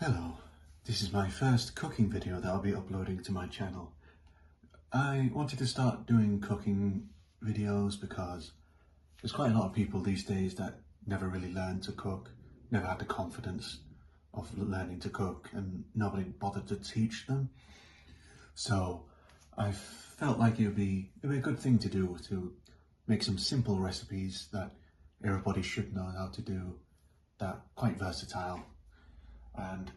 Hello, this is my first cooking video that I'll be uploading to my channel. I wanted to start doing cooking videos because there's quite a lot of people these days that never really learned to cook, never had the confidence of learning to cook, and nobody bothered to teach them. So I felt like it'd be a good thing to do, to make some simple recipes that everybody should know how to do, that are quite versatile. And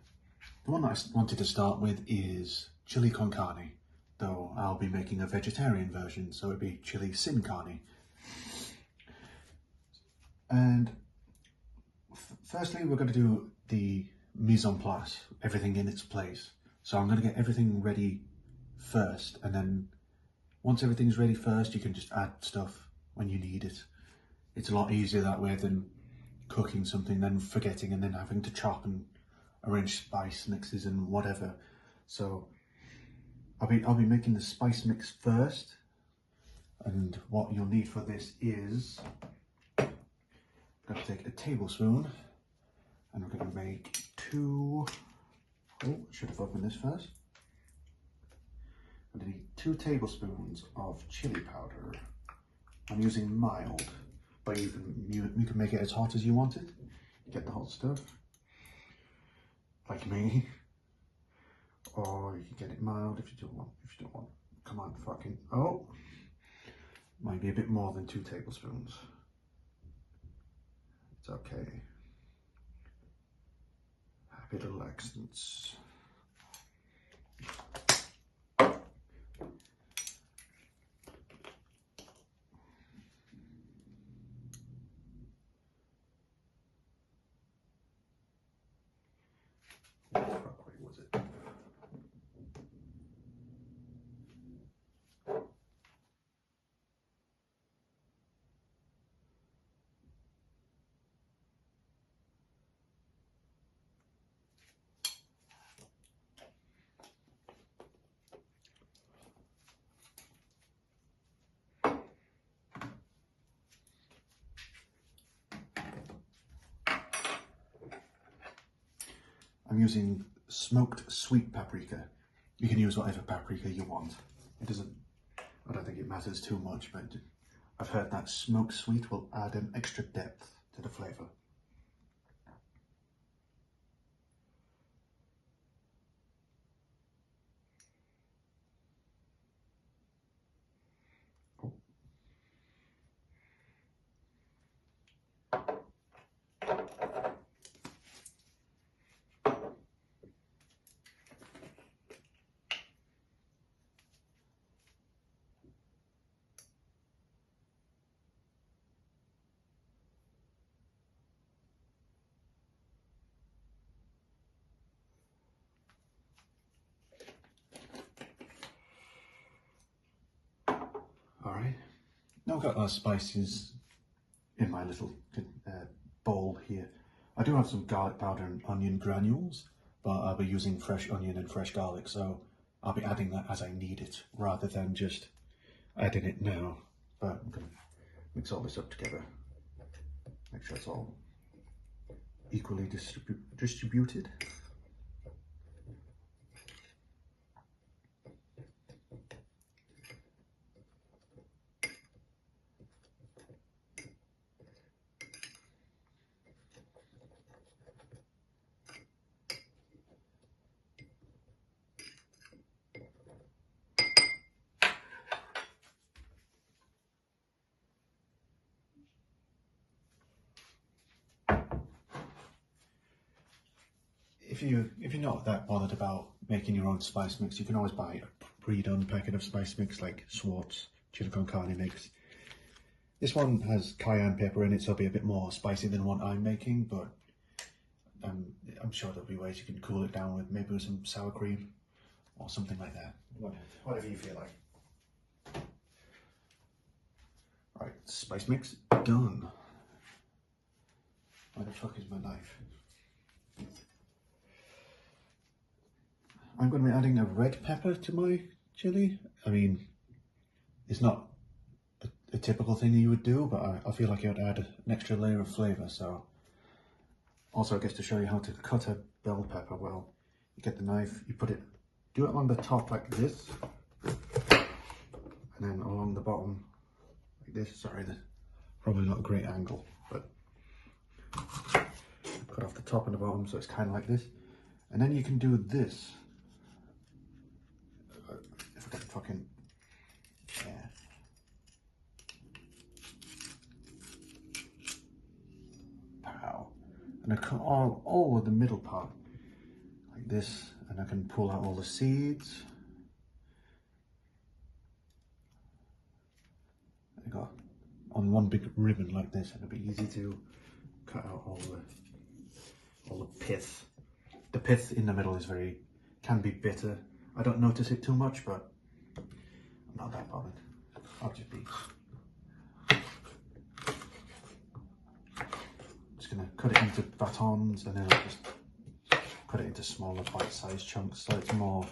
the one that I wanted to start with is chili con carne, though I'll be making a vegetarian version, so it'd be chili sin carne. And firstly, we're going to do the mise en place, everything in its place. So I'm going to get everything ready first, and then once everything's ready first, you can just add stuff when you need it. It's a lot easier that way than cooking something, then forgetting, and then having to chop and arrange spice mixes and whatever. So I'll be making the spice mix first, and what you'll need for this is I'm going to take a tablespoon, and we're going to make two. Oh, should have opened this first. I'm going to need 2 tablespoons of chili powder. I'm using mild, but you can make it as hot as you want it. Get the hot stuff, like me, or you can get it mild if you don't want. Come on, fucking, oh, might be a bit more than 2 tablespoons. It's okay. Happy little accents. Was it? I'm using smoked sweet paprika. You can use whatever paprika you want. I don't think it matters too much, but I've heard that smoked sweet will add an extra depth to the flavour. Alright, now I've got our spices in my little bowl here. I do have some garlic powder and onion granules, but I'll be using fresh onion and fresh garlic, so I'll be adding that as I need it, rather than just adding it now. But I'm going to mix all this up together, make sure it's all equally distributed. If you're not that bothered about making your own spice mix, you can always buy a pre-done packet of spice mix like Schwartz chili con carne mix. This one has cayenne pepper in it, so it'll be a bit more spicy than what I'm making, but I'm sure there'll be ways you can cool it down with maybe some sour cream or something like that. Whatever you feel like. Right, spice mix done. Where the fuck is my knife? I'm going to be adding a red pepper to my chili. I mean, it's not a typical thing you would do, but I feel like it would add an extra layer of flavour, so Also, it gets to show you how to cut a bell pepper well. You get the knife, you do it along the top like this, and then along the bottom like this. Sorry, that's probably not a great angle, but cut off the top and the bottom so it's kind of like this. And then you can do this. If I can fucking, yeah. Pow. And I cut all over the middle part like this, and I can pull out all the seeds. I got on one big ribbon like this, and it'll be easy to cut out all the pith. The pith in the middle is can be bitter. I don't notice it too much, but I'm not that bothered. I'll just be gonna cut it into batons, and then I'll just cut it into smaller bite-sized chunks so it's more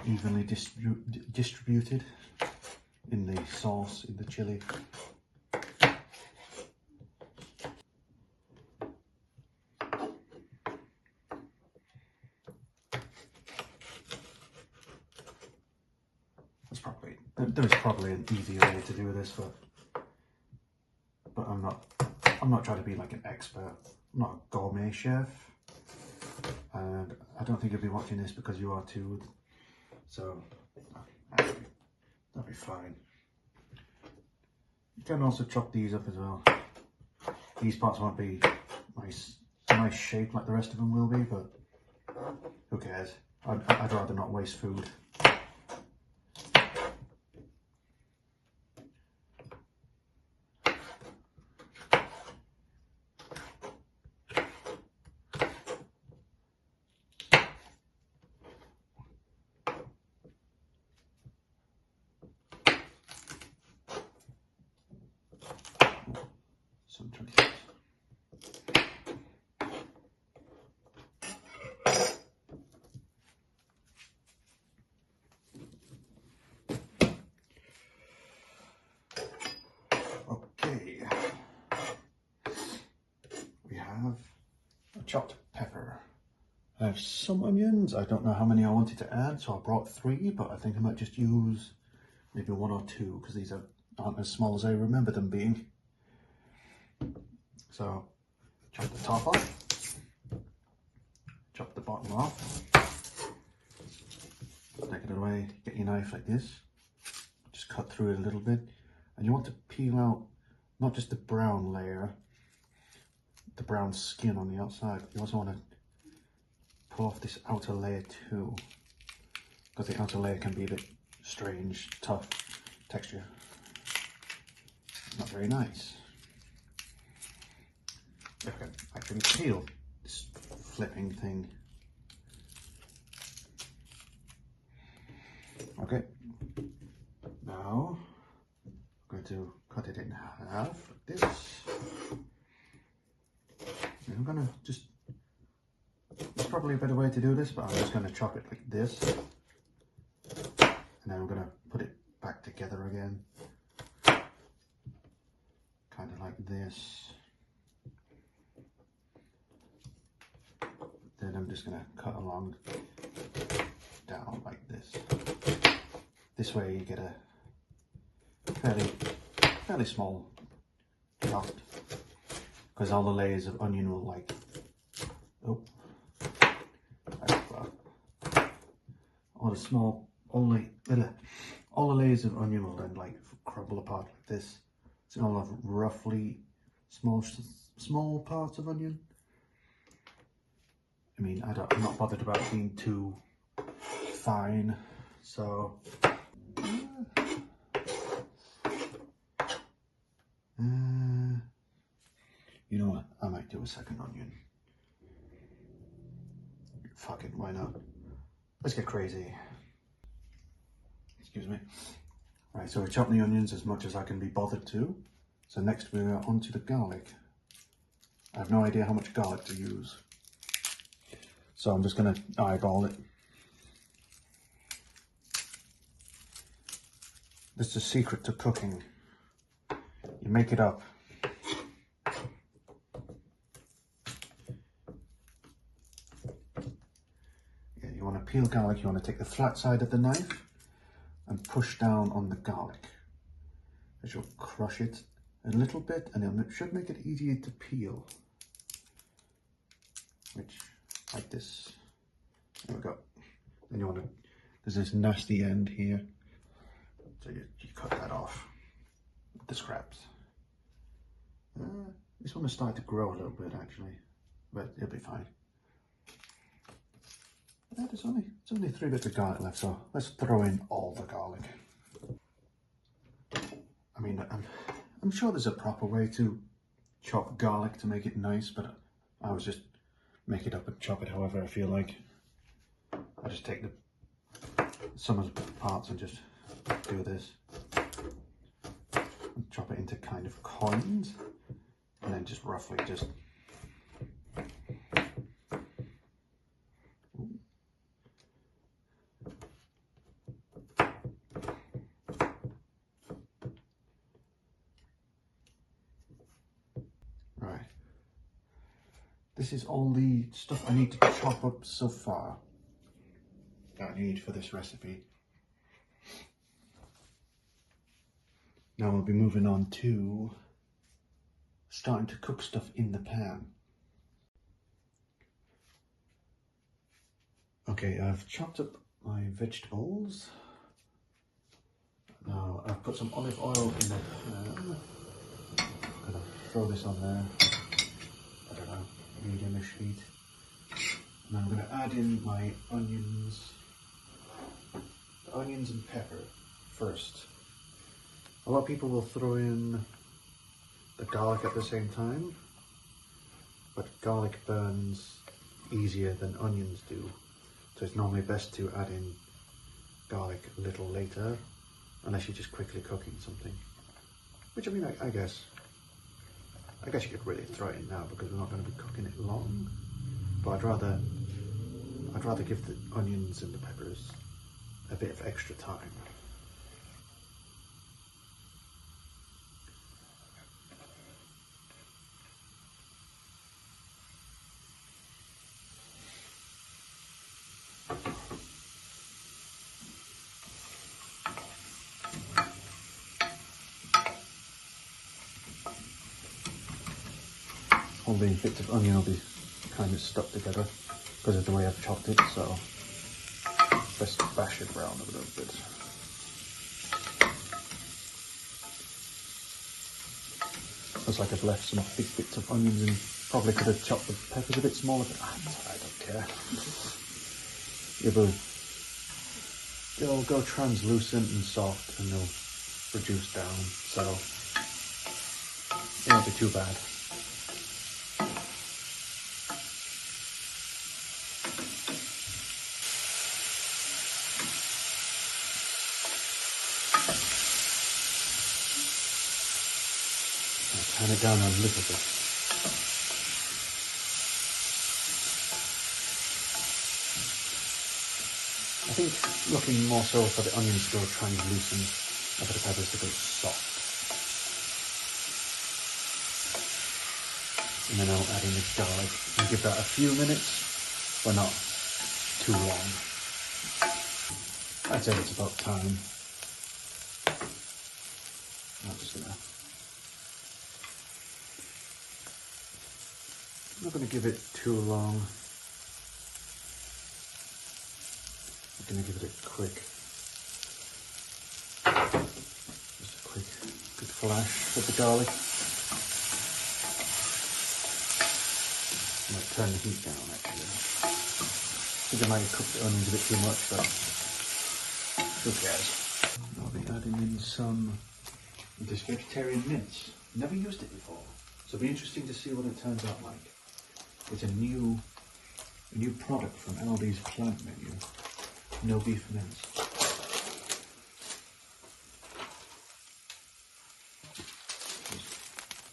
evenly distributed in the sauce, in the chili. There's probably an easier way to do this, but I'm not trying to be like an expert. I'm not a gourmet chef, and I don't think you'll be watching this because you are too. So actually, that'll be fine. You can also chop these up as well. These parts won't be nice shape like the rest of them will be, but who cares? I'd rather not waste food. Okay, we have a chopped pepper. I have some onions. I don't know how many I wanted to add, so I brought 3, but I think I might just use maybe 1 or 2 because these aren't as small as I remember them being. So chop the top off, chop the bottom off, take it away, get your knife like this, just cut through it a little bit, and you want to peel out not just the brown layer, the brown skin on the outside, you also want to pull off this outer layer too, because the outer layer can be a bit strange, tough texture, not very nice. If I can actually peel this flipping thing. Okay, now I'm going to cut it in half like this. And I'm gonna there's probably a better way to do this, but I'm just gonna chop it like this. And then I'm gonna put it back together again. Kind of like this. Then I'm just gonna cut along down like this. This way you get a fairly small chop, because all the layers of onion will like, all the layers of onion will then like crumble apart like this. So I'll have roughly small parts of onion. I mean, I'm not bothered about being too fine, so you know what? I might do a second onion. Fuck it, why not? Let's get crazy. Excuse me. Right, so we chop the onions as much as I can be bothered to. So next we're on to the garlic. I have no idea how much garlic to use, so I'm just going to eyeball it. This is the secret to cooking. You make it up. peel garlic, you want to take the flat side of the knife and push down on the garlic. As you'll crush it a little bit, and it should make it easier to peel. Which, like this. There we go. Then you want to, there's this nasty end here. So you cut that off with the scraps. This one has started to grow a little bit actually, but it'll be fine. Yeah, there's only 3 bits of garlic left, so let's throw in all the garlic. I mean, I'm sure there's a proper way to chop garlic to make it nice, but I was just make it up and chop it however I feel like. I just take some of the parts and just do this. And chop it into kind of coins, and then just roughly just. Right. This is all the stuff I need to chop up so far. That I need for this recipe. Now we'll be moving on to starting to cook stuff in the pan. Okay, I've chopped up my vegetables. Now I've put some olive oil in the pan. I'm gonna throw this on there. I don't know, medium-ish heat. Now I'm gonna add in my onions. The onions and pepper first. A lot of people will throw in the garlic at the same time, but garlic burns easier than onions do. So it's normally best to add in garlic a little later, unless you're just quickly cooking something. Which, I mean, I guess you could really throw it in now because we're not going to be cooking it long. But I'd rather give the onions and the peppers a bit of extra time. All the bits of onion will be kind of stuck together because of the way I've chopped it, so let's bash it around a little bit. Looks like I've left some big bits of onions and probably could have chopped the peppers a bit smaller, but I don't care. They'll go translucent and soft and they'll reduce down, so it won't be too bad. Turn it down a little bit. I think looking more so for the onions to go translucent and for the peppers to go soft. And then I'll add in the garlic and give that a few minutes, but not too long. I'd say it's about time. I'm just gonna. I'm not going to give it too long. I'm going to give it a quick, just a quick flash with the garlic. I might turn the heat down actually. I think I might have cooked the onions a bit too much, but who cares? I'll be adding in some of this vegetarian mince. Never used it before, so it'll be interesting to see what it turns out like. It's a new product from Aldi's plant menu. No beef mince.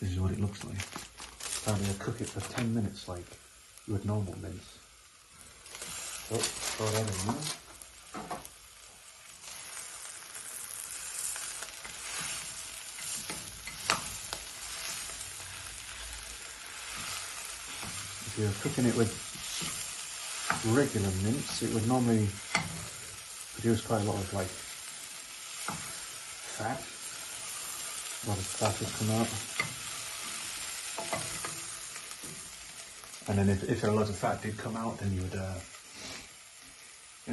This is what it looks like. Apparently I cook it for 10 minutes like you would normal mince. Oh, throw that in there. If you're cooking it with regular mince, it would normally produce quite a lot of like fat. A lot of fat would come out. And then if a lot of fat did come out, then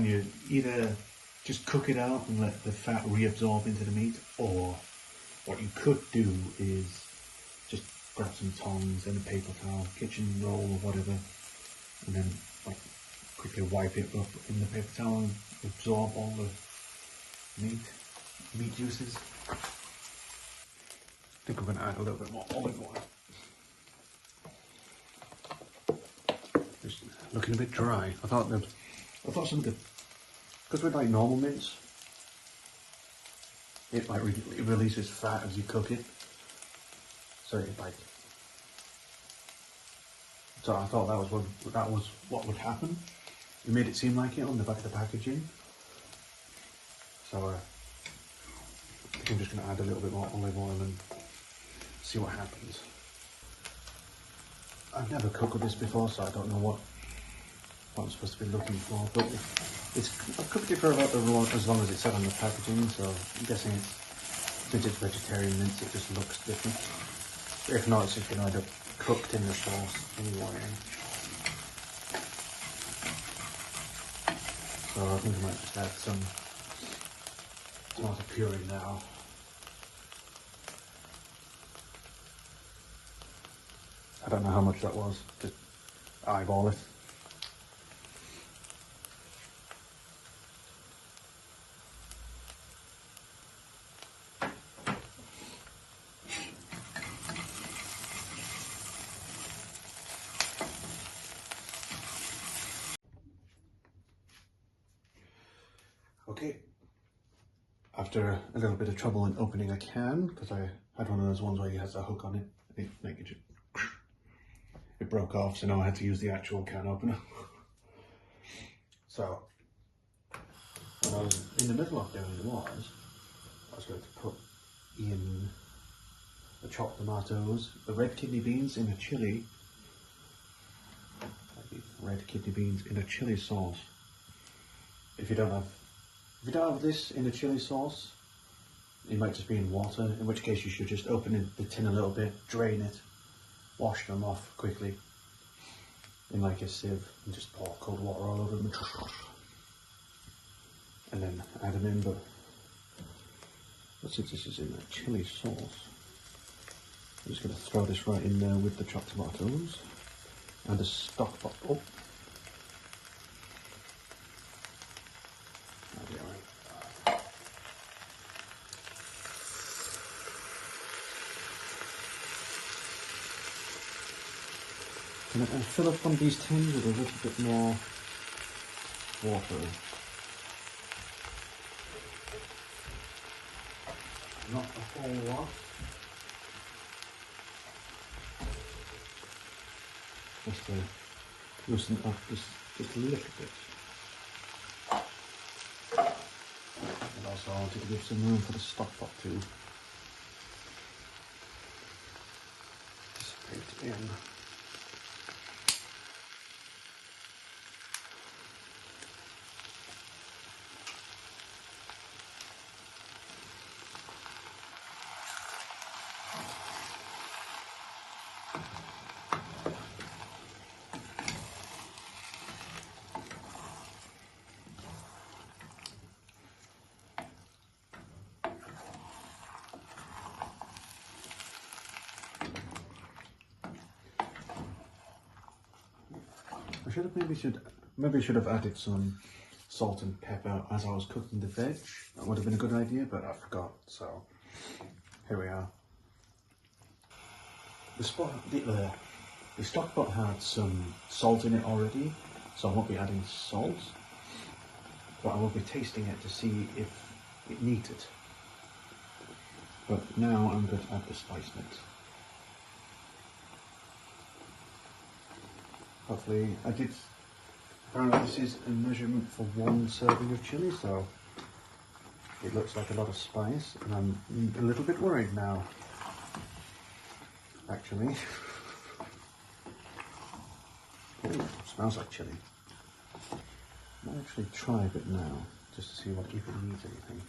you'd either just cook it out and let the fat reabsorb into the meat, or what you could do is just grab some tongs and a paper towel, kitchen roll or whatever, and then like quickly wipe it up in the paper towel and absorb all the meat juices. I think I'm going to add a little bit more olive oil. It's looking a bit dry. I thought some of the, because with like normal mince, it like it releases fat as you cook it. So it like, so I thought that was what would happen. It made it seem like it on the back of the packaging. So I think I'm just going to add a little bit more olive oil and see what happens. I've never cooked with this before, so I don't know what I'm supposed to be looking for, but I've cooked it for about as long as it said on the packaging, so I'm guessing since it's vegetarian mince, it just looks different. If not, it's just going to end up cooked in the sauce anyway. So I think I might just add some tomato puree now. I don't know how much that was, just eyeball it. Okay, after a little bit of trouble in opening a can, because I had one of those ones where it has a hook on it, it broke off, so now I had to use the actual can opener. So, when I was in the middle of doing I was going to put in the chopped tomatoes, the red kidney beans in a chili, sauce. If you don't have this in a chili sauce, it might just be in water, in which case you should just open the tin a little bit, drain it, wash them off quickly in like a sieve, and just pour cold water all over them, and then add them in. But since this is in a chili sauce, I'm just going to throw this right in there with the chopped tomatoes and a stock bottle. And fill up one of these tins with a little bit more water. Not a whole lot. Just to loosen up just a little bit. And also I wanted to give some room for the stock pot to dissipate in. Maybe I should have added some salt and pepper as I was cooking the veg. That would have been a good idea, but I forgot. So here we are. The stock pot had some salt in it already, so I won't be adding salt, but I will be tasting it to see if it needs it. But now I'm going to add the spice mix. Hopefully, apparently this is a measurement for 1 serving of chili, so it looks like a lot of spice, and I'm a little bit worried now, actually. Ooh, smells like chili. I'll actually try a bit now, just to see if it needs anything.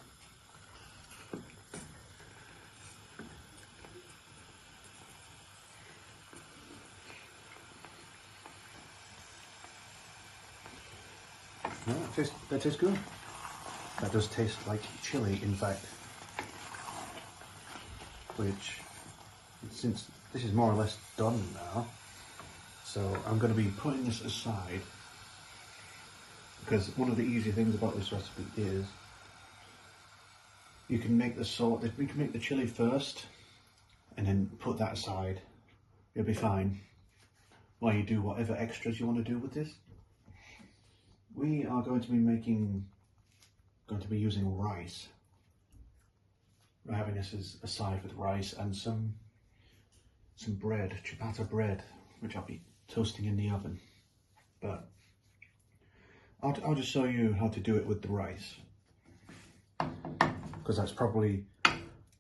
No, that tastes good. That does taste like chili, in fact. Which, since this is more or less done now, so I'm going to be putting this aside, because one of the easy things about this recipe is you can make we can make the chili first and then put that aside. It'll be fine while you do whatever extras you want to do with this. We are going to be using rice. We're having this as a side with rice and some bread, ciabatta bread, which I'll be toasting in the oven. But I'll just show you how to do it with the rice, because that's probably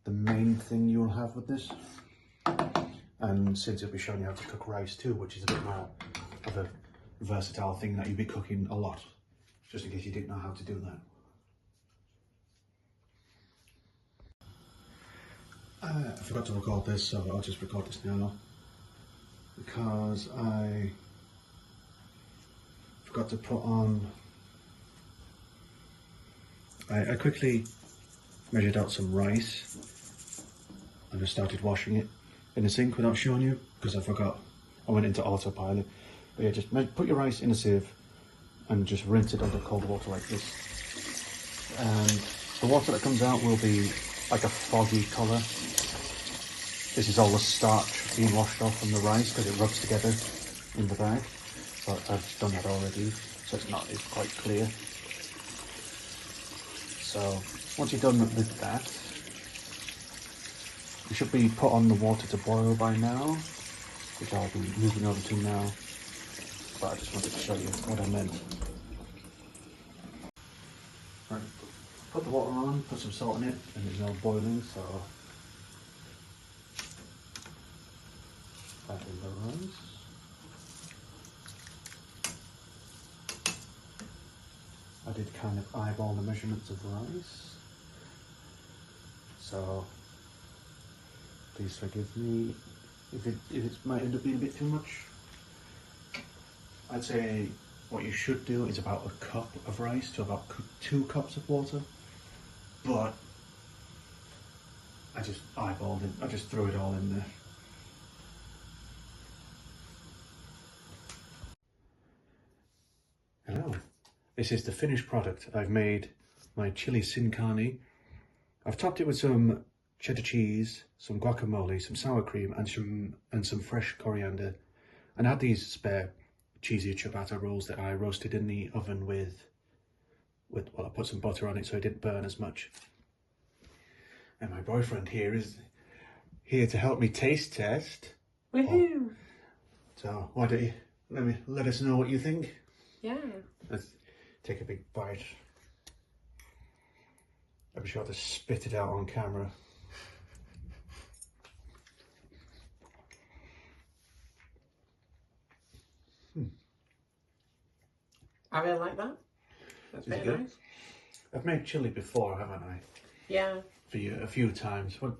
the main thing you'll have with this. And since I'll be showing you how to cook rice too, which is a bit more of a versatile thing that you'll be cooking a lot, just in case you didn't know how to do that. I forgot to record this, so I'll just record this now, because I forgot to put on, I quickly measured out some rice and I started washing it in the sink without showing you, because I forgot. I went into autopilot. But yeah, just put your rice in a sieve and just rinse it under cold water like this. And the water that comes out will be like a foggy colour. This is all the starch being washed off from the rice because it rubs together in the bag. But I've done that already, so it's quite clear. So once you're done with that, you should be put on the water to boil by now, which I'll be moving over to now. But I just wanted to show you what I meant. Right, put the water on, put some salt in it, and it's now boiling, so add in the rice. I did kind of eyeball the measurements of rice, so please forgive me if it might end up being a bit too much. I'd say what you should do is about a cup of rice to about 2 cups of water, but I just eyeballed it. I just threw it all in there. Hello, this is the finished product. I've made my chili sin carne. I've topped it with some cheddar cheese, some guacamole, some sour cream, and some fresh coriander. And I had these spare cheesy ciabatta rolls that I roasted in the oven with well, I put some butter on it so it didn't burn as much. And my boyfriend here is here to help me taste test. Woohoo! So why don't you let us know what you think? Yeah. Let's take a big bite. I'll be sure to spit it out on camera. I really like that. That's very nice. I've made chili before, haven't I? Yeah. For you a few times. But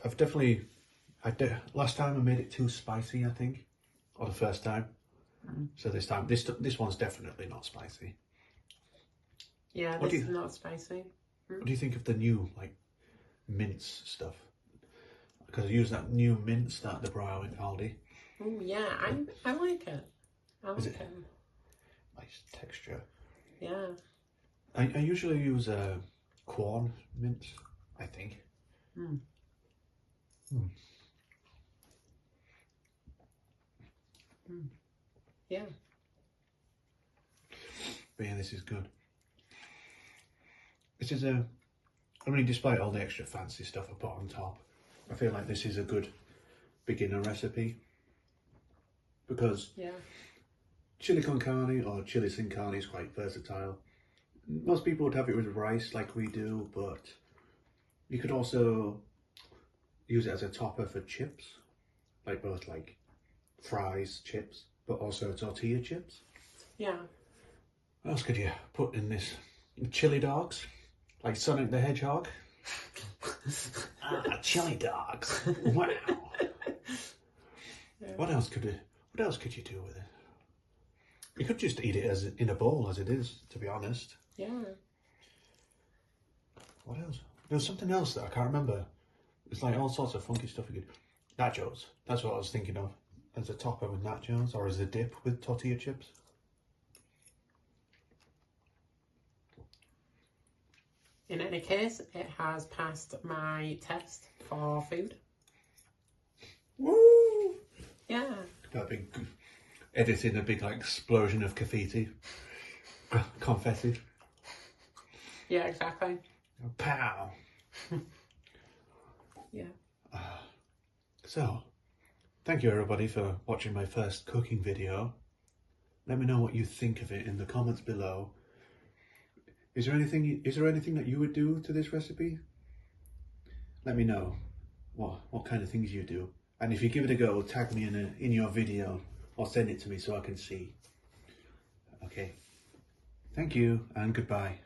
I've definitely, last time I made it too spicy, I think, or the first time. So this time, this one's definitely not spicy. Yeah, this is not spicy. What do you think of the new, like, mince stuff? Because I use that new mince that they brought out in Aldi. Oh yeah, I like it. I like it. Nice texture. Yeah. I usually use corn mince, I think. Mm. Mm. Mm. Yeah. But yeah, this is good. This is I mean, despite all the extra fancy stuff I put on top, I feel like this is a good beginner recipe. Because chili con carne or chili sin carne is quite versatile. Most people would have it with rice like we do, but you could also use it as a topper for chips, like both like fries, chips, but also tortilla chips. Yeah. What else could you put in this? Chili dogs, like Sonic the Hedgehog. Chili dogs. Wow. Yeah. What else could you do with it? You could just eat it as in a bowl as it is, to be honest. Yeah. What else? There was something else that I can't remember. It's like all sorts of funky stuff you could. Nachos. That's what I was thinking of. As a topper with nachos, or as a dip with tortilla chips. In any case, it has passed my test for food. Woo! Yeah. That big editing, a big like explosion of confetti. Yeah, exactly. Pow! Yeah. So, thank you everybody for watching my first cooking video. Let me know what you think of it in the comments below. Is there anything that you would do to this recipe? Let me know what kind of things you do. And if you give it a go, tag me in your video or send it to me so I can see. Okay. Thank you and goodbye.